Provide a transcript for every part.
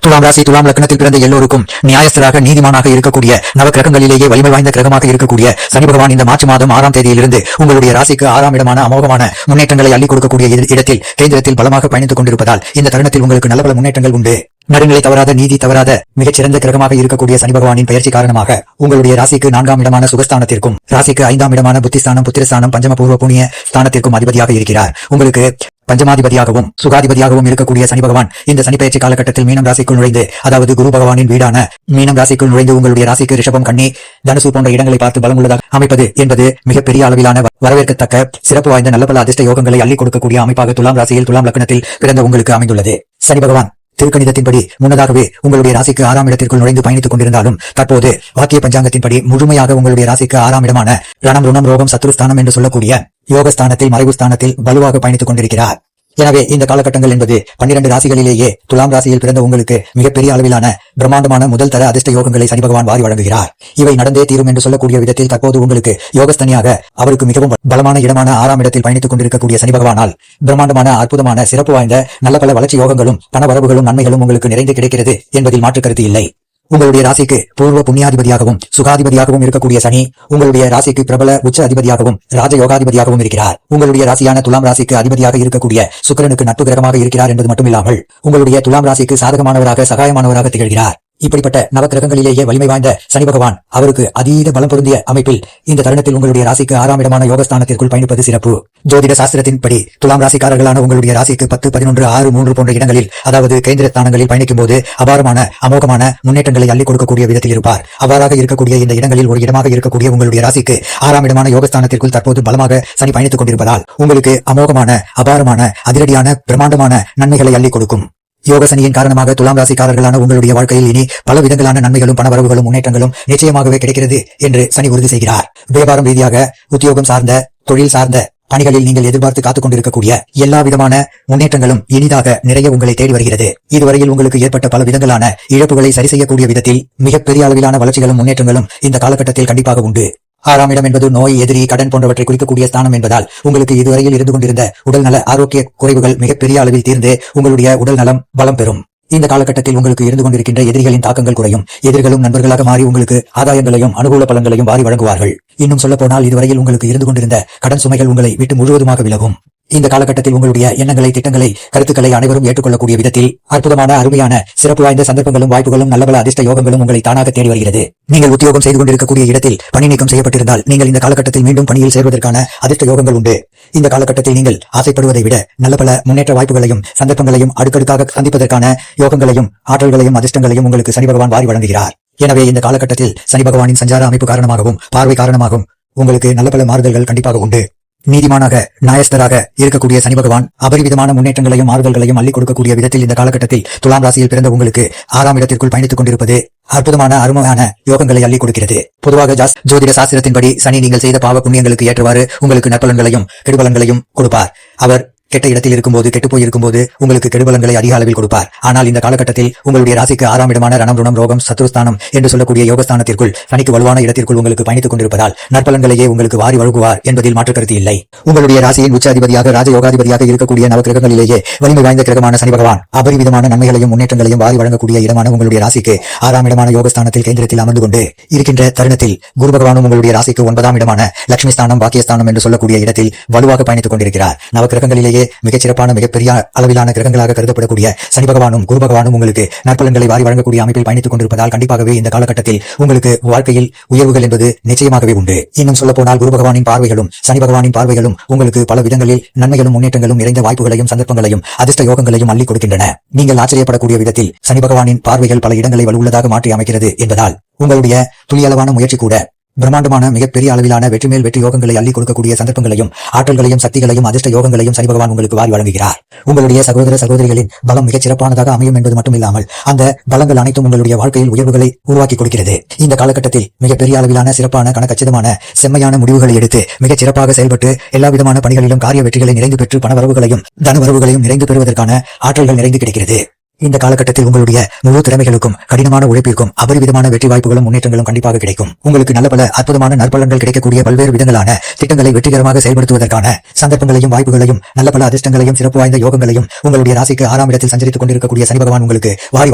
துலாம் ராசி துலாம் லக்னத்தில் பிறந்த எல்லோருக்கும் நியாயஸ்தராக நீதிமானாக இருக்கக்கூடிய நவக்கிரகங்களிலேயே வலிமை வாய்ந்த கிரகமாக இருக்கக்கூடிய சனி பகவான் இந்த மார்ச் மாதம் 6ஆம் தேதியிலிருந்து உங்களுடைய ராசிக்கு 6ஆம் இடமான அமோகமான முன்னேற்றங்களை அள்ளி கொடுக்கக்கூடிய இடத்தில் கேந்திரத்தில் பலமாக பயணித்துக் கொண்டிருப்பதால் இந்த தருணத்தில் உங்களுக்கு நல்ல பல முன்னேற்றங்கள் உண்டு. நடுநிலை தவறாத நீதி தவறாத மிகச்சிறந்த கிரகமாக இருக்கக்கூடிய சனி பகவானின் பயிற்சி காரணமாக உங்களுடைய ராசிக்கு 4ஆம் இடமான சுகஸ்தானத்திற்கும் ராசிக்கு 5ஆம் இடமான புத்திஸ்தானம் புத்திரஸ்தானம் பஞ்சம பூர்வ புண்ணிய ஸ்தானத்திற்கும் அதிபதியாக இருக்கிறார். உங்களுக்கு பஞ்சமாதிபதியாகவும் சுகாதிபதியாகவும் இருக்கக்கூடிய சனி பகவான் இந்த சனி பயிற்சி காலகட்டத்தில் மீனம் ராசிக்குள் நுழைந்து, அதாவது குரு பகவானின் வீடான மீனம் ராசிக்குள் நுழைந்து உங்களுடைய ராசிக்கு ரிஷபம் கன்னி தனுசு போன்ற இடங்களை பார்த்து பலம் உள்ளதாக அமைப்பது என்பது மிகப்பெரிய அளவிலான வரவேற்கத்தக்க சிறப்பு வாய்ந்த நல்ல பல அதிர்ஷ்ட யோகங்களை அள்ளி கொடுக்கக்கூடிய அமைப்பாக துலாம் ராசியில் துலாம் லக்னத்தில் பிறந்த உங்களுக்கு அமைந்துள்ளது. சனி பகவான் திருக்கணிதத்தின்படி முன்னதாகவே உங்களுடைய ராசிக்கு 6ஆம் இடத்திற்குள் நுழைந்து பயணித்துக் கொண்டிருந்தாலும் தற்போது வாக்கிய பஞ்சாங்கத்தின்படி முழுமையாக உங்களுடைய ராசிக்கு 6ஆம் இடமான ரணம் ருணம் ரோகம் சத்ருஸ்தானம் என்று சொல்லக்கூடிய யோகஸ்தானத்தில் மறைவு ஸ்தானத்தில் வலுவாக பயணித்துக் கொண்டிருக்கிறார். எனவே இந்த காலகட்டங்கள் என்பது 12 ராசிகளிலேயே துலாம் ராசியில் பிறந்த உங்களுக்கு மிகப்பெரிய அளவிலான பிரம்மாண்டமான முதல் தர அதிர்ஷ்ட யோகங்களை சனி பகவான் வாரி வழங்குகிறார். இவை நடந்தே தீரும் என்று சொல்லக்கூடிய விதத்தில் தற்போது உங்களுக்கு யோகஸ்தனியாக அவருக்கு மிகவும் பலமான இடமான 6ஆம் இடத்தில் பயணித்துக் கொண்டிருக்கக்கூடிய சனி பகவானால் பிரம்மாண்டமான அற்புதமான சிறப்பு வாய்ந்த நல்ல பல வளர்ச்சி யோகங்களும் பண வரவுகளும் நன்மைகளும் உங்களுக்கு நிறைந்து கிடைக்கிறது என்பதில் மாற்று கருத்து இல்லை. உங்களுடைய ராசிக்கு பூர்வ புண்ணியாதிபதியாகவும் சுகாதிபதியாகவும் இருக்கக்கூடிய சனி உங்களுடைய ராசிக்கு பிரபல உச்ச அதிபதியாகவும் ராஜயோகாதிபதியாகவும் இருக்கிறார். உங்களுடைய ராசியான துலாம் ராசிக்கு அதிபதியாக இருக்கக்கூடிய சுக்கிரனுக்கு நட்பு கிரகமாக இருக்கிறார் என்பது மட்டுமில்லாமல் உங்களுடைய துலாம் ராசிக்கு சாதகமானவராக சகாயமானவராக திகழ்கிறார். இப்படிப்பட்ட நவக்கிரகங்களிலேயே வலிமை வாய்ந்த சனி பகவான் அவருக்கு அதீத பலம் பொருந்திய அமைப்பில் இந்த தருணத்தில் உங்களுடைய ராசிக்கு 6ஆம் இடமான யோகஸ்தானத்திற்குள் பயணிப்பது சிறப்பு. ஜோதிட சாஸ்திரத்தின்படி துலாம் ராசிக்காரர்களான உங்களுடைய ராசிக்கு 10, 11, 6, 3 போன்ற இடங்களில், அதாவது கேந்திர ஸ்தானங்களில் பயணிக்கும் போது அபாரமான அமோகமான முன்னேற்றங்களை அள்ளி கொடுக்கக்கூடிய விதத்தில் இருப்பார். அவ்வாறாக இருக்கக்கூடிய இந்த இடங்களில் ஒரு இடமாக இருக்கக்கூடிய உங்களுடைய ராசிக்கு 6ஆம் இடமான யோகஸ்தானத்திற்குள் தற்போது பலமாக சனி பயணித்துக் கொண்டிருப்பதால் உங்களுக்கு அமோகமான அபாரமான அதிரடியான பிரம்மாண்டமான நன்மைகளை அள்ளி கொடுக்கும். யோக சனியின் காரணமாக துலாம் ராசிக்காரர்களான உங்களுடைய வாழ்க்கையில் இனி பல விதங்களான நன்மைகளும் பணவரவுகளும் முன்னேற்றங்களும் நிச்சயமாகவே கிடைக்கிறது என்று சனி உறுதி செய்கிறார். வியாபாரம் ரீதியாக உத்தியோகம் சார்ந்த தொழில் சார்ந்த பணிகளில் நீங்கள் எதிர்பார்த்து காத்துக் கொண்டிருக்கக்கூடிய எல்லா விதமான முன்னேற்றங்களும் இனிதாக நிறைய உங்களை தேடி வருகிறது. இதுவரையில் உங்களுக்கு ஏற்பட்ட பல விதங்களான இழப்புகளை சரி செய்யக்கூடிய விதத்தில் மிகப்பெரிய அளவிலான வளர்ச்சிகளும் முன்னேற்றங்களும் இந்த காலகட்டத்தில் கண்டிப்பாக உண்டு. 6ஆம் இடம் என்பது நோய், எதிரி, கடன் போன்றவற்றை குறிக்கக்கூடிய ஸ்தானம் என்பதால் உங்களுக்கு இதுவரையில் இருந்து கொண்டிருந்த உடல் நல ஆரோக்கிய குறைவுகள் மிகப்பெரிய அளவில் தீர்ந்து உங்களுடைய உடல் நலம் பலம் பெறும். இந்த காலகட்டத்தில் உங்களுக்கு இருந்து கொண்டிருக்கின்ற எதிரிகளின் தாக்கங்கள் குறையும். எதிர்களும் நண்பர்களாக மாறி உங்களுக்கு ஆதாயங்களையும் அனுகூல பலன்களையும் வாரி வழங்குவார்கள். இன்னும் சொல்ல போனால் இதுவரையில் உங்களுக்கு இருந்து கொண்டிருந்த கடன் சுமைகள் உங்களை விட்டு முழுவதுமாக விலகும். இந்த காலகட்டத்தில் உங்களுடைய எண்ணங்களை, திட்டங்களை, கருத்துக்களை அனைவரும் ஏற்றுக்கொள்ளக்கூடிய விதத்தில் அற்புதமான அருமையான சிறப்பு வாய்ந்த சந்தர்ப்பங்களும் வாய்ப்புகளும் நல்ல பல அதிர்ஷ்ட யோகங்களும் உங்களை தானாக தேடி வருகிறது. நீங்கள் உத்தியோகம் செய்து கொண்டிருக்கக்கூடிய இடத்தில் பணி நீக்கம் செய்யப்பட்டிருந்தால் நீங்கள் இந்த காலகட்டத்தில் மீண்டும் பணியில் சேர்வதற்கான அதிர்ஷ்ட யோகங்கள் உண்டு. இந்த காலகட்டத்தில் நீங்கள் ஆசைப்படுவதை விட நல்ல பல முன்னேற்ற வாய்ப்புகளையும் சந்தர்ப்பங்களையும் அடுக்கடுக்காக சந்திப்பதற்கான யோகங்களையும் ஆற்றல்களையும் அதிர்ஷ்டங்களையும் உங்களுக்கு சனி பகவான் வாரி வழங்குகிறார். எனவே இந்த காலகட்டத்தில் சனி பகவானின் சஞ்சார அமைப்பு காரணமாகவும் பார்வை காரணமாகவும் உங்களுக்கு நல்ல பல மாறுதல்கள் கண்டிப்பாக உண்டு. நீதிமானாக நாயஸ்தராக இருக்கக்கூடிய சனி பகவான் அபரிவிதமான முன்னேற்றங்களையும் மாறுதல்களையும் அள்ளி கொடுக்கக்கூடிய விதத்தில் இந்த காலகட்டத்தில் துலாம் ராசியில் பிறந்த உங்களுக்கு 6ஆம் இடத்திற்குள் பயணித்துக் கொண்டிருப்பது அற்புதமான அருமையான யோகங்களை அள்ளி கொடுக்கிறது. பொதுவாக ஜோதிட சாஸ்திரத்தின்படி சனி நீங்கள் செய்த பாவ புண்ணியங்களுக்கு ஏற்றவாறு உங்களுக்கு நற்பலன்களையும் கெடுபலன்களையும் கொடுப்பார். அவர் கெட்ட இடத்தில் இருக்கும்போது, கெட்டு போய் இருக்கும்போது உங்களுக்கு கெடுபலன்களை அதிக அளவில் கொடுப்பார். ஆனால் இந்த காலகட்டத்தில் உங்களுடைய ராசிக்கு 6ஆம் இடமான ரணம் ருணம் ரோகம் சத்ருஸ்தானம் என்று சொல்லக்கூடிய யோகஸ்தானத்திற்குள் சனிக்கு வலுவான இடத்திற்குள் உங்களுக்கு பயணித்துக் கொண்டிருப்பதால் நற்பலன்களையே உங்களுக்கு வாரி வழங்குவார் என்பதில் மாற்று கருத்து இல்லை. உங்களுடைய ராசியின் உச்ச அதிபதியாக ராஜயோகாதிபதியாக இருக்கக்கூடிய நவக்கிரகங்களிலேயே வலிமை வாய்ந்த கிரகமான சனி பகவான் அபரிவிதமான நன்மைகளையும் முன்னேற்றங்களையும் வாரி வழங்கக்கூடிய இடமான உங்களுடைய ராசிக்கு 6ஆம் இடமான யோகஸ்தானத்தில் கேந்திரத்தில் அமர்ந்து கொண்டு இருக்கின்ற தருணத்தில் குரு பகவானும் உங்களுடைய ராசிக்கு 9ஆம் இடமான லட்சுமி ஸ்தானம் பாக்கியஸ்தானம் என்று சொல்லக்கூடிய இடத்தில் வலுவாக பயணித்துக் கொண்டிருக்கிறார். நவக்கிரகங்களிலேயே மிகச்சிறப்பான மிகப்பெரிய அளவிலான கிரகங்களாக கருதப்படக்கூடிய சனி பகவானும் குரு பகவானும் உங்களுக்கு நற்பலன்களை வாரி வழங்கக்கூடிய அமைப்பில் பயணித்துக் கொண்டிருப்பதால் கண்டிப்பாகவே இந்த காலகட்டத்தில் உங்களுக்கு வாழ்க்கையில் உயர்வுகள் என்பது நிச்சயமாகவே உண்டு. இன்னும் சொல்ல போனால் குரு பகவானின் பார்வைகளும் சனி பகவானின் பார்வைகளும் உங்களுக்கு பல விதங்களில் நன்மைகளும் முன்னேற்றங்களும் நிறைந்த வாய்ப்புகளையும் சந்தர்ப்பங்களையும் அதிர்ஷ்ட யோகங்களையும் அள்ளி கொடுக்கின்றன. நீங்கள் ஆச்சரியப்படக்கூடிய விதத்தில் சனி பகவானின் பார்வைகள் பல இடங்களை வலுவுள்ளதாக மாற்றி அமைக்கிறது என்பதால் உங்களுடைய துளியளவான முயற்சி கூட பிரம்மாண்டமான மிகப்பெரிய அளவிலான வெற்றி மேல் வெற்றி யோகங்களை அள்ளி கொடுக்கக்கூடிய சந்தர்ப்பங்களையும் ஆற்றல்களையும் சக்திகளையும் அதிர்ஷ்ட யோகங்களையும் சனி பகவான் உங்களுக்கு வாரி வழங்குகிறார். உங்களுடைய சகோதர சகோதரிகளின் பலம் மிகச் சிறப்பானதாக அமையும் என்பது மட்டுமில்லாமல் அந்த பலங்கள் அனைத்தும் உங்களுடைய வாழ்க்கையில் உயர்வுகளை உருவாக்கி கொடுக்கிறது. இந்த காலகட்டத்தில் மிகப்பெரிய அளவிலான சிறப்பான கணக்கச்சிதமான செம்மையான முடிவுகளை எடுத்து மிகச் சிறப்பாக செயல்பட்டு எல்லா விதமான பணிகளிலும் காரிய வெற்றிகளை நிறைந்து பெற்று பண வரவுகளையும் தன வரவுகளையும் நிறைந்து பெறுவதற்கான ஆற்றல்கள் நிறைந்து கிடைக்கிறது. இந்த காலகட்டத்தில் உங்களுடைய முழு திறமைகளுக்கும் கடினமான உழைப்பிற்கும் அபரிவிதமான வெற்றி வாய்ப்புகளும் முன்னேற்றங்களும் கண்டிப்பாக கிடைக்கும். உங்களுக்கு நல்ல பல அற்புதமான நற்பலன்கள் கிடைக்கக்கூடிய பல்வேறு விதங்களான திட்டங்களை வெற்றிகரமாக செயல்படுத்துவதற்கான சந்தர்ப்பங்களையும் வாய்ப்புகளையும் நல்ல பல அதிர்ஷ்டங்களையும் சிறப்பு வாய்ந்த யோகங்களையும் உங்களுடைய ராசிக்கு 6ஆம் இடத்தில் சஞ்சரித்துக் கொண்டிருக்கக்கூடிய சனி பகவான் உங்களுக்கு வாரி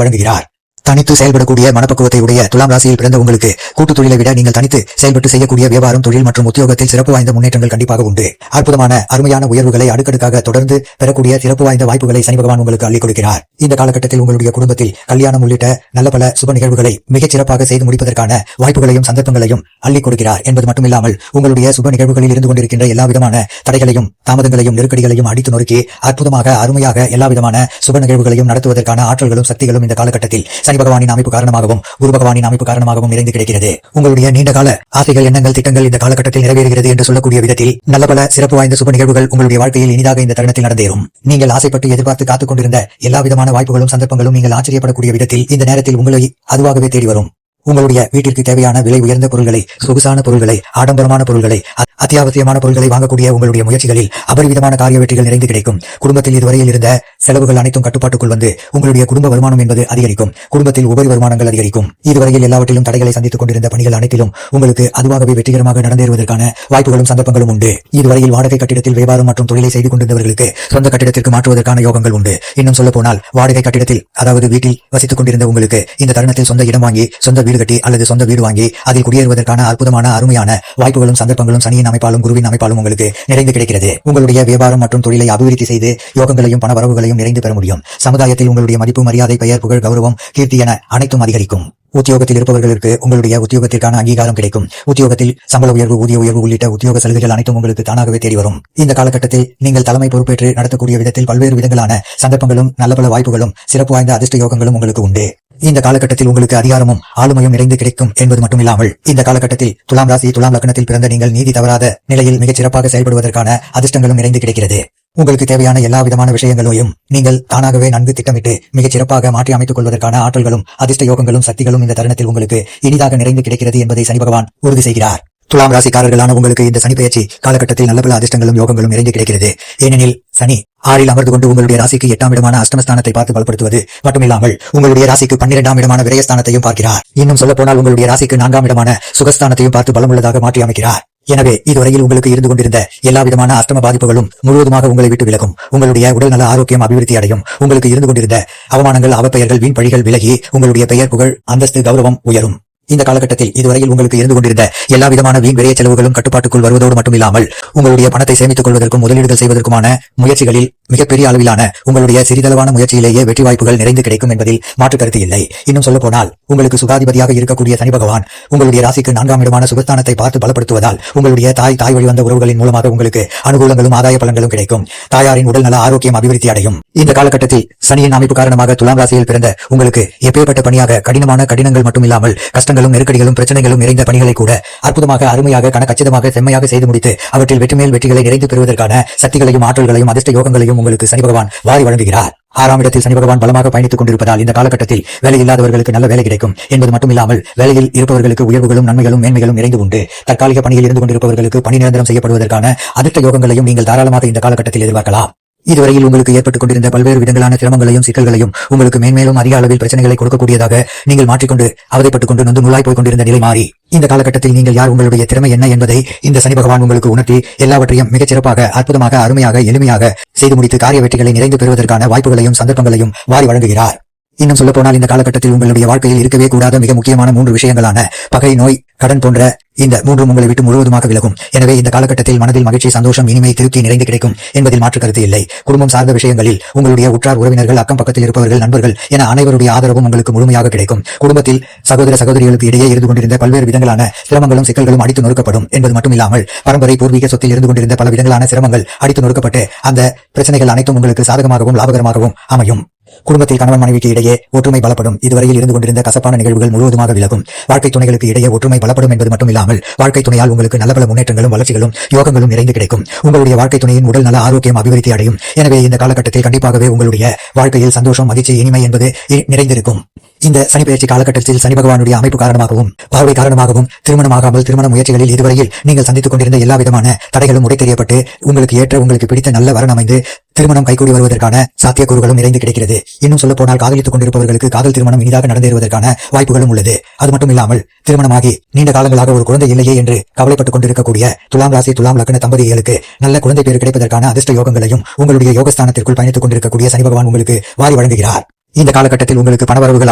வழங்குகிறார். தனித்து செயல்படக்கூடிய மனப்பக்குவத்தை உடைய துலாம் ராசியில் பிறந்த உங்களுக்கு கூட்டு தொழிலை விட நீங்கள் தனித்து செயல்பட்டு செய்யக்கூடிய வியாபாரம், தொழில் மற்றும் உத்தியோகத்தில் சிறப்பு வாய்ந்த முன்னேற்றங்கள் கண்டிப்பாக உண்டு. அற்புதமான அருமையான உயர்வுகளை அடுக்கடுக்காக தொடர்ந்து பெறக்கூடிய சிறப்பு வாய்ந்த வாய்ப்புகளை சனி பகவான் உங்களுக்கு அள்ளிக் கொடுக்கிறார். இந்த காலகட்டத்தில் உங்களுடைய குடும்பத்தில் கல்யாணம் உள்ளிட்ட நல்ல பல சுப நிகழ்வுகளை மிகச் சிறப்பாக செய்து முடிப்பதற்கான வாய்ப்புகளையும் சந்தர்ப்பங்களையும் அள்ளிக் கொடுக்கிறார் என்பது மட்டுமில்லாமல் உங்களுடைய சுப நிகழ்வுகளில் இருந்து கொண்டிருக்கின்ற எல்லா விதமான தடைகளையும் தாமதங்களையும் நெருக்கடிகளையும் அடித்து நொறுக்கி அற்புதமாக அருமையாக எல்லா விதமான சுப நிகழ்வுகளையும் நடத்துவதற்கான ஆற்றல்களும் சக்திகளும் இந்த காலகட்டத்தில் சனி பகவானின் அமைப்பு காரணமாகவும் குரு பகவானின் அமைப்பு காரணமாகவும் நிறைந்து கிடைக்கிறது. உங்களுடைய நீண்டகால ஆசைகள், எண்ணங்கள், திட்டங்கள் இந்த காலகட்டத்தில் நிறைவேறுகிறது என்று சொல்லக்கூடிய விதத்தில் நல்ல பல சிறப்பு வாய்ந்த சுப நிகழ்வுகள் உங்களுடைய வாழ்க்கையில் இனிதாக இந்த தருணத்தில் நடந்தேறும். நீங்கள் ஆசைப்பட்டு எதிர்பார்த்து காத்துக் கொண்டிருந்த எல்லா விதமான வாய்ப்புகளும் சந்தர்ப்பங்களும் நீங்கள் ஆச்சரியப்படக்கூடிய விதத்தில் இந்த நேரத்தில் உங்களை அதுவாகவே தேடி வரும். உங்களுடைய வீட்டிற்கு தேவையான விலை உயர்ந்த பொருட்களை, சொகுசான பொருட்களை, ஆடம்பரமான பொருட்களை, அத்தியாவசியமான பொருட்களை வாங்கக்கூடிய உங்களுடைய முயற்சிகளில் அபரிவிதமான காரிய வெற்றிகள் நிறைந்து கிடைக்கும். குடும்பத்தில் இதுவரையில் இருந்த செலவுகள் அனைத்தும் கட்டுப்பாட்டுக்குள் வந்து உங்களுடைய குடும்ப வருமானம் என்பது அதிகரிக்கும். குடும்பத்தில் உபரி வருமானங்கள் அதிகரிக்கும். இதுவரையில் எல்லாவற்றிலும் தடைகளை சந்தித்துக் கொண்டிருந்த பணிகள் அனைத்திலும் உங்களுக்கு அதுவாகவே வெற்றிகரமாக நடந்தேறுவதற்கான வாய்ப்புகளும் சந்தர்ப்பங்களும் உண்டு. இதுவரையில் வாடகை கட்டிடத்தில் வியாபாரம் மற்றும் தொழிலை செய்து கொண்டிருந்தவர்களுக்கு சொந்த கட்டிடத்திற்கு மாற்றுவதற்கான யோகங்கள் உண்டு. இன்னும் சொல்ல போனால் வாடகை கட்டிடத்தில், அதாவது வீட்டில் வசித்துக் கொண்டிருந்த உங்களுக்கு இந்த தருணத்தில் சொந்த இடம் வாங்கி சொந்த வீடு கட்டி அல்லது சொந்த வீடு வாங்கி அதில் குடியேறுவதற்கான அற்புதமான அருமையான வாய்ப்புகளும் சந்தர்ப்பங்களும் சனியின் அமைப்பாலும் குருவின் அமைப்பாலும் உங்களுக்கு நிறைந்து கிடைக்கிறது. உங்களுடைய வியாபாரம் மற்றும் தொழிலை அபிவிருத்தி செய்து யோகங்களையும் பண வரவுகளையும் நிறைந்து பெற முடியும். சமுதாயத்தில் உங்களுடைய மதிப்பு, மரியாதை, பெயர், புகழ், கௌரவம், கீர்த்தி என அனைத்தும் அதிகரிக்கும். உத்தியோகத்தில் இருப்பவர்களுக்கு உங்களுடைய உத்தியோகத்திற்கான அங்கீகாரம் கிடைக்கும். உத்தியோகத்தில் சம்பள உயர்வு, ஊதிய உயர்வு உள்ளிட்ட உத்தியோக சலுகைகள் அனைத்தும் உங்களுக்கு தானாகவே தேடி வரும். இந்த காலகட்டத்தில் நீங்கள் தலைமை பொறுப்பேற்று நடத்தக்கூடிய விதத்தில் பல்வேறு விதங்களான சந்தர்ப்பங்களும் நல்ல பல வாய்ப்புகளும் சிறப்பு வாய்ந்த அதிர்ஷ்ட யோகங்களும் உங்களுக்கு உண்டு. இந்த காலகட்டத்தில் உங்களுக்கு அதிகாரமும் ஆளுமையும் நிறைந்து கிடைக்கும் என்பது மட்டுமில்லாமல் இந்த காலகட்டத்தில் துலாம் ராசி, துலாம் லக்னத்தில் பிறந்த நீங்கள் நீதி தவறாத நிலையில் மிகச் சிறப்பாக செயல்படுவதற்கான அதிர்ஷ்டங்களும் நிறைந்து கிடைக்கிறது. உங்களுக்கு தேவையான எல்லா விதமான விஷயங்களையும் நீங்கள் தானாகவே நன்கு திட்டமிட்டு மிகச் சிறப்பாக மாற்றி அமைத்துக் கொள்வதற்கான ஆற்றல்களும் அதிர்ஷ்ட யோகங்களும் சக்திகளும் இந்த தருணத்தில் உங்களுக்கு இனிதாக நிறைந்து கிடைக்கிறது என்பதை சனி பகவான் உறுதி செய்கிறார். துலாம் ராசிக்காரர்களான உங்களுக்கு இந்த சனி பெயர்ச்சி காலகட்டத்தில் நல்ல பல அதிர்ஷ்டங்களும் யோகங்களும் நிறைந்து கிடைக்கிறது. ஏனெனில் சனி 6ல் அமர்ந்து கொண்டு உங்களுடைய ராசிக்கு 8ஆம் இடமான அஷ்டமஸ்தானத்தை பார்த்து பலப்படுத்துவது மட்டுமில்லாமல் உங்களுடைய ராசிக்கு 12ஆம் இடமான விரயஸ்தானத்தையும் பார்க்கிறார். இன்னும் சொல்ல போனால் உங்களுடைய ராசிக்கு 4ஆம் இடமான சுகஸ்தானத்தையும் பார்த்து பலமுள்ளதாக மாற்றி அமைக்கிறார். எனவே இதுவரையில் உங்களுக்கு இருந்து கொண்டிருந்த எல்லா விதமான அஷ்டம பாதிப்புகளும் முழுவதுமாக உங்களை விட்டு விலகும். உங்களுடைய உடல் நல ஆரோக்கியம் அபிவிருத்தி அடையும். உங்களுக்கு இருந்து கொண்டிருந்த அவமானங்கள், அவப்பெயர்கள், வீண் பழிகள் விலகி உங்களுடைய பெயர், புகழ், அந்தஸ்து, கௌரவம் உயரும். இந்த காலகட்டத்தில் இதுவரையில் உங்களுக்கு இருந்து கொண்டிருந்த எல்லா விதமான வீண் விரைய செலவுகளும் கட்டுப்பாட்டுக்குள் வருவதோடு மட்டுமில்லாமல் உங்களுடைய பணத்தை சேமித்துக் கொள்வதற்கும் முதலீடுகள் செய்வதற்குமான முயற்சிகளில் மிகப்பெரிய அளவிலான உங்களுடைய சிறிதளவான முயற்சியிலேயே வெற்றி வாய்ப்புகள் நிறைந்து கிடைக்கும் என்பதில் மாற்று கருத்து இல்லை. இன்னும் சொல்ல போனால் உங்களுக்கு சுகாதிபதியாக இருக்கக்கூடிய சனி பகவான் உங்களுடைய ராசிக்கு 4ஆம் இடமான சுகஸ்தானத்தை பார்த்து பலப்படுத்துவதால் உங்களுடைய தாய் வழி வந்த உறவுகளின் மூலமாக உங்களுக்கு அனுகூலங்களும் ஆதாய பலன்களும் கிடைக்கும். தாயாரின் உடல் நல ஆரோக்கியம் அபிவிருத்தி அடையும். இந்த காலகட்டத்தில் சனியின் அமைப்பு காரணமாக துலாம் ராசியில் பிறந்த உங்களுக்கு எப்பேற்பட்ட பணியாக கடினமான கடினங்கள் மட்டுமில்லாமல் கஷ்டங்களும் நெருக்கடிகளும் பிரச்சனைகளும் நிறைந்த பணிகளை கூட அற்புதமாக, அருமையாக, கச்சிதமாக, செம்மையாக செய்து முடித்து அவற்றில் வெற்றி மேல் வெற்றிகளை நிறைந்து பெறுவதற்கான சக்திகளையும் ஆற்றல்களையும் அதிர்ஷ்ட யோகங்களையும் உங்களுக்கு சனி பகவான் வாரி வழங்குகிறார். 6ஆம் இடத்தில் சனி பகவான் பலமாக பயணித்துக் கொண்டிருப்பதால் இந்த காலகட்டத்தில் வேலை இல்லாதவர்களுக்கு நல்ல வேலை கிடைக்கும் என்பது மட்டுமில்லாமல் வேலையில் இருப்பவர்களுக்கு உயர்வுகளும் நன்மைகளும் மேன்மைகளும் நிறைந்து உண்டு. தற்காலிக பணியில் இருந்து கொண்டிருப்பவர்களுக்கு பணி நிரந்தரம் செய்யப்படுவதற்கான அதிர்ஷ்ட யோகங்களையும் நீங்கள் தாராளமாக இந்த காலகட்டத்தில் எதிர்பார்க்கலாம். இதுவரையில் உங்களுக்கு ஏற்பட்டுக் கொண்டிருந்த பல்வேறு விதங்களான சிரமங்களையும் சிக்கல்களையும் உங்களுக்கு மேன்மேலும் அதிக அளவில் பிரச்சனைகளை கொடுக்கக்கூடியதாக நீங்கள் மாற்றிக்கொண்டு அவதைப்பட்டுக் கொண்டு நொந்து நூலாய் போய் கொண்டிருந்த நிலை மாறி இந்த காலகட்டத்தில் நீங்கள் யார், உங்களுடைய திறமை என்ன என்பதை இந்த சனி பகவான் உங்களுக்கு உணர்த்தி எல்லாவற்றையும் மிகச் சிறப்பாக, அற்புதமாக, அருமையாக, எளிமையாக செய்து முடித்து காரிய வெற்றிகளை நிறைந்து பெறுவதற்கான வாய்ப்புகளையும் சந்தர்ப்பங்களையும் வாரி வழங்குகிறார். இன்னும் சொல்ல போனால் இந்த காலகட்டத்தில் உங்களுடைய வாழ்க்கையில் இருக்கவே கூடாத மிக முக்கியமான 3 விஷயங்களான பகை, நோய், கடன் போன்ற இந்த 3 உங்களை விட்டு முழுவதுமாக விலகும். எனவே இந்த காலகட்டத்தில் மனதில் மகிழ்ச்சி, சந்தோஷம், இனிமை, திருப்தி நிறைந்து கிடைக்கும் என்பதில் மாற்று கருத்து இல்லை. குடும்பம் சார்ந்த விஷயங்களில் உங்களுடைய உற்றார் உறவினர்கள், அக்கம் பக்கத்தில் இருப்பவர்கள், நண்பர்கள் என அனைவருடைய ஆதரவும் உங்களுக்கு முழுமையாக கிடைக்கும். குடும்பத்தில் சகோதர சகோதரிகளுக்கு இடையே இருந்து கொண்டிருந்த பல்வேறு விதங்களான சிரமங்களும் சிக்கல்களும் அடித்து நொறுக்கப்படும் என்பது மட்டுமில்லாமல் பரம்பரை பூர்வீக சொத்தில் இருந்து கொண்டிருந்த பல விதங்களான சிரமங்கள் அடித்து நொறுக்கப்பட்டு அந்த பிரச்சனைகள் அனைத்தும் உங்களுக்கு சாதகமாகவும் லாபகரமாகவும் அமையும். குடும்பத்தில் கணவன் மனைவிக்கு இடையே ஒற்றுமை பலப்படும். இதுவரையில் இருந்து கொண்டிருந்த கசப்பான நிகழ்வுகள் முழுவதுமாக விலகும். வாழ்க்கை துணைகளுக்கு இடையே ஒற்றுமை பலப்படும் என்பது மட்டுமில்லாமல் வாழ்க்கை துணையால் உங்களுக்கு நல்ல பல முன்னேற்றங்களும் வளர்ச்சிகளும் யோகங்களும் நிறைந்து கிடைக்கும். உங்களுடைய வாழ்க்கை துணையின் உடல் நல ஆரோக்கியம் அபிவிருத்தி அடையும். எனவே இந்த காலகட்டத்தில் கண்டிப்பாகவே உங்களுடைய வாழ்க்கையில் சந்தோஷம், மகிழ்ச்சி, இனிமை என்பது நிறைந்திருக்கும். இந்த சனி பெயர்ச்சி காலகட்டத்தில் சனி பகவானுடைய அமைப்பு காரணமாகவும் பார்வை காரணமாகவும் திருமணமாகாமல் திருமண முயற்சிகளில் இதுவரையில் நீங்கள் சந்தித்துக் கொண்டிருந்த எல்லா விதமான தடைகளும் உடைத்தெறியப்பட்டு உங்களுக்கு ஏற்ற உங்களுக்கு பிடித்த நல்ல வரன் அமைந்து திருமணம் கைகூடி வருவதற்கான சாத்தியக்கூறுகளும் நிறைந்து கிடைக்கிறது. இன்னும் சொல்ல போனால் காதலித்துக் கொண்டிருப்பவர்களுக்கு காதல் திருமணம் இனிதாக நடந்தேறுவதற்கான வாய்ப்புகளும் உள்ளது. அது மட்டும் இல்லாமல் திருமணமாகி நீண்ட காலங்களாக ஒரு குழந்தை இல்லையே என்று கவலைப்பட்டுக் கொண்டிருக்கக்கூடிய துலாம் ராசி துலாம் லக்ன தம்பதிகளுக்கு நல்ல குழந்தை பேறு கிடைப்பதற்கான அதிர்ஷ்ட யோகங்களையும் உங்களுடைய யோகஸ்தானத்திற்குள் பயணித்துக் கொண்டிருக்கக்கூடிய சனி பகவான் உங்களுக்கு வாரி வழங்குகிறார். இந்த காலகட்டத்தில் உங்களுக்கு பணவரவுகள்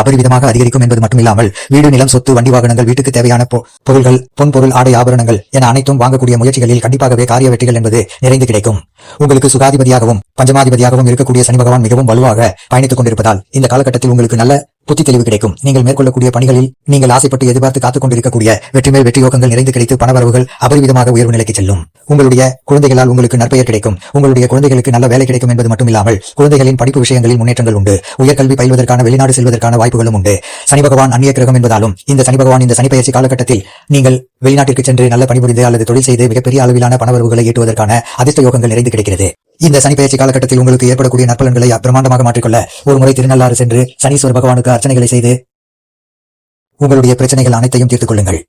அபரிவிதமாக அதிகரிக்கும் என்பது மட்டுமில்லாமல் வீடு நிலம் சொத்து வண்டி வாகனங்கள் வீட்டுக்கு தேவையான பொருள்கள் பொன்பொருள் ஆடை ஆபரணங்கள் என அனைத்தும் வாங்கக்கூடிய முயற்சிகளில் கண்டிப்பாகவே காரிய வெற்றிகள் என்பது நிறைந்து கிடைக்கும். உங்களுக்கு சுகாதிபதியாகவும் பஞ்சமாதிபதியாகவும் இருக்கக்கூடிய சனி பகவான் மிகவும் வலுவாக பயணித்துக் கொண்டிருப்பதால் இந்த காலகட்டத்தில் உங்களுக்கு நல்ல புத்தி தெளிவு கிடைக்கும். நீங்கள் மேற்கொள்ளக்கூடிய பணிகளில் நீங்கள் ஆசைப்பட்டு எதிர்பார்த்து காத்துக் கொண்டிருக்கக்கூடிய வெற்றி மேல் வெற்றி யோகங்கள் நிறைந்து கிடைத்து பணவரவுகள் அபரிவிதமாக உயர்வு நிலைக்கு செல்லும். உங்களுடைய குழந்தைகளால் உங்களுக்கு நற்பெயர் கிடைக்கும். உங்களுடைய குழந்தைகளுக்கு நல்ல வேலை கிடைக்கும் என்பது மட்டுமில்லாமல் குழந்தைகளின் படிப்பு விஷயங்களில் முன்னேற்றங்கள் உண்டு. உயர்கல்வி பயில்வதற்கான வெளிநாடு செல்வதற்கான வாய்ப்புகளும் உண்டு. சனி பகவான் அந்நிய கிரகம் என்பதாலும் இந்த சனி பகவான் இந்த சனி பெயர்ச்சி காலகட்டத்தில் நீங்கள் வெளிநாட்டிற்கு சென்று நல்ல பணிபுரிந்து அல்லது தொழில் செய்து மிகப்பெரிய அளவிலான பணவரவுகளை ஈட்டுவதற்கான அதிர்ஷ்ட யோகங்கள் நிறைந்து கிடைக்கிறது. இந்த சனி பெயர்ச்சி காலகட்டத்தில் உங்களுக்கு ஏற்படக்கூடிய நற்பலன்களை பிரம்மாண்டமாக மாற்றிக்கொள்ள ஒரு முறை திருநள்ளாறு சென்று சனீஸ்வர பகவானுக்கு அர்ச்சனைகளை செய்து உங்களுடைய பிரச்சனைகள் அனைத்தையும் தீர்த்துக் கொள்ளுங்கள்.